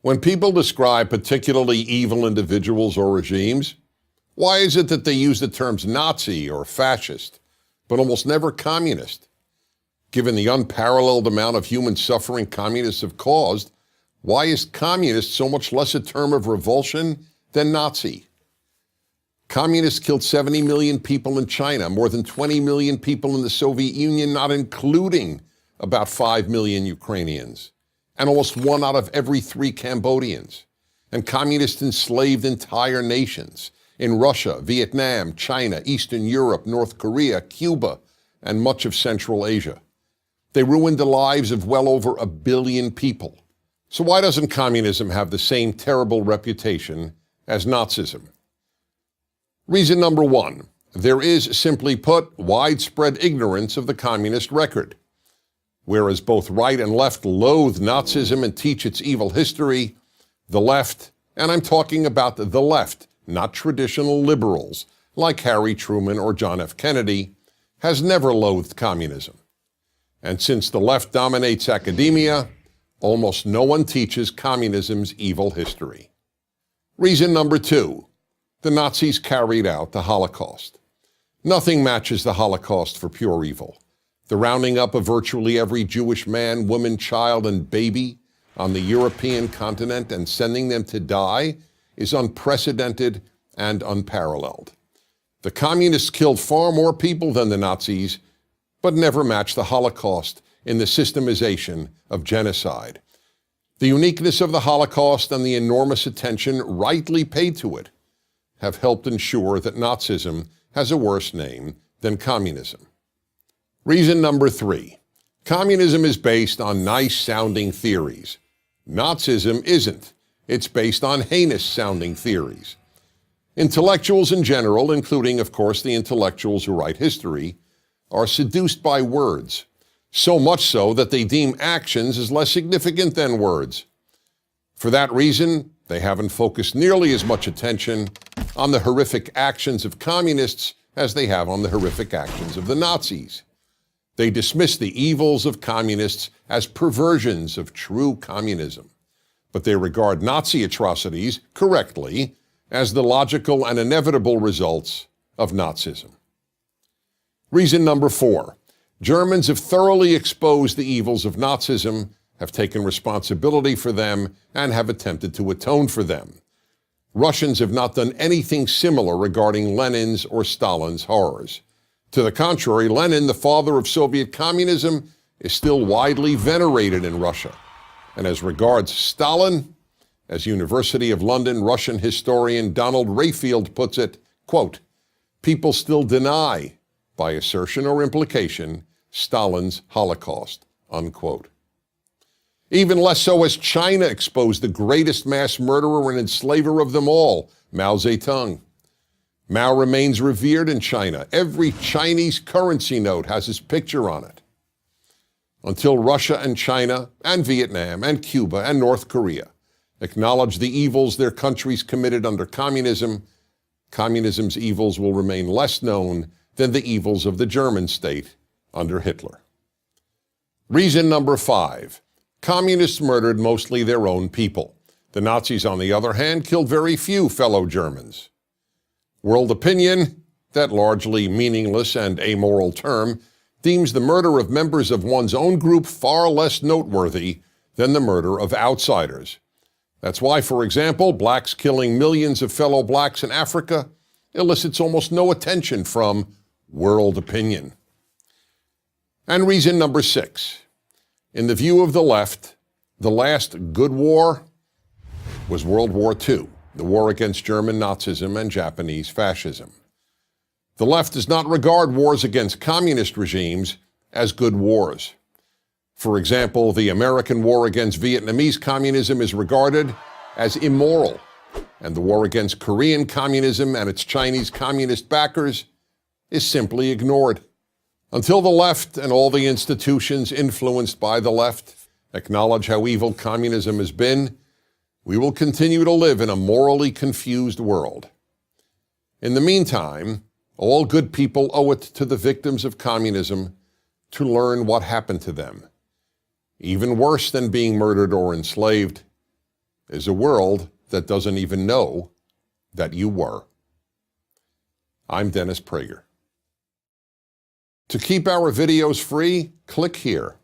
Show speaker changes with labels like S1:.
S1: When people describe particularly evil individuals or regimes, why is it that they use the terms Nazi or fascist, but almost never communist? Given the unparalleled amount of human suffering communists have caused, why is communist so much less a term of revulsion than Nazi? Communists killed 70 million people in China, more than 20 million people in the Soviet Union, not including about 5 million Ukrainians, and almost 1 out of every 3 Cambodians. And communists enslaved entire nations in Russia, Vietnam, China, Eastern Europe, North Korea, Cuba, and much of Central Asia. They ruined the lives of well over 1 billion people. So why doesn't communism have the same terrible reputation as Nazism? Reason number 1, there is, simply put, widespread ignorance of the communist record. Whereas both right and left loathe Nazism and teach its evil history, the left, and I'm talking about the left, not traditional liberals like Harry Truman or John F. Kennedy, has never loathed communism. And since the left dominates academia, almost no one teaches communism's evil history. Reason number 2, the Nazis carried out the Holocaust. Nothing matches the Holocaust for pure evil. The rounding up of virtually every Jewish man, woman, child, and baby on the European continent and sending them to die is unprecedented and unparalleled. The communists killed far more people than the Nazis, but never matched the Holocaust in the systemization of genocide. The uniqueness of the Holocaust and the enormous attention rightly paid to it have helped ensure that Nazism has a worse name than communism. Reason number 3, communism is based on nice-sounding theories. Nazism isn't. It's based on heinous-sounding theories. Intellectuals in general, including, of course, the intellectuals who write history, are seduced by words, so much so that they deem actions as less significant than words. For that reason, they haven't focused nearly as much attention on the horrific actions of communists as they have on the horrific actions of the Nazis. They dismiss the evils of communists as perversions of true communism, but they regard Nazi atrocities, correctly, as the logical and inevitable results of Nazism. Reason number 4, Germans have thoroughly exposed the evils of Nazism, have taken responsibility for them, and have attempted to atone for them. Russians have not done anything similar regarding Lenin's or Stalin's horrors. To the contrary, Lenin, the father of Soviet communism, is still widely venerated in Russia. And as regards Stalin, as University of London Russian historian Donald Rayfield puts it, quote, people still deny, by assertion or implication, Stalin's Holocaust, unquote. Even less so as China exposed the greatest mass murderer and enslaver of them all, Mao Zedong. Mao remains revered in China. Every Chinese currency note has his picture on it. Until Russia and China and Vietnam and Cuba and North Korea acknowledge the evils their countries committed under communism, communism's evils will remain less known than the evils of the German state under Hitler. Reason number 5, communists murdered mostly their own people. The Nazis, on the other hand, killed very few fellow Germans. World opinion, that largely meaningless and amoral term, deems the murder of members of one's own group far less noteworthy than the murder of outsiders. That's why, for example, blacks killing millions of fellow blacks in Africa elicits almost no attention from world opinion. And reason number 6, in the view of the left, the last good war was World War II, the war against German Nazism and Japanese fascism. The left does not regard wars against communist regimes as good wars. For example, the American war against Vietnamese communism is regarded as immoral, and the war against Korean communism and its Chinese communist backers is simply ignored. Until the left and all the institutions influenced by the left acknowledge how evil communism has been, we will continue to live in a morally confused world. In the meantime, all good people owe it to the victims of communism to learn what happened to them. Even worse than being murdered or enslaved, is a world that doesn't even know that you were. I'm Dennis Prager. To keep our videos free, click here.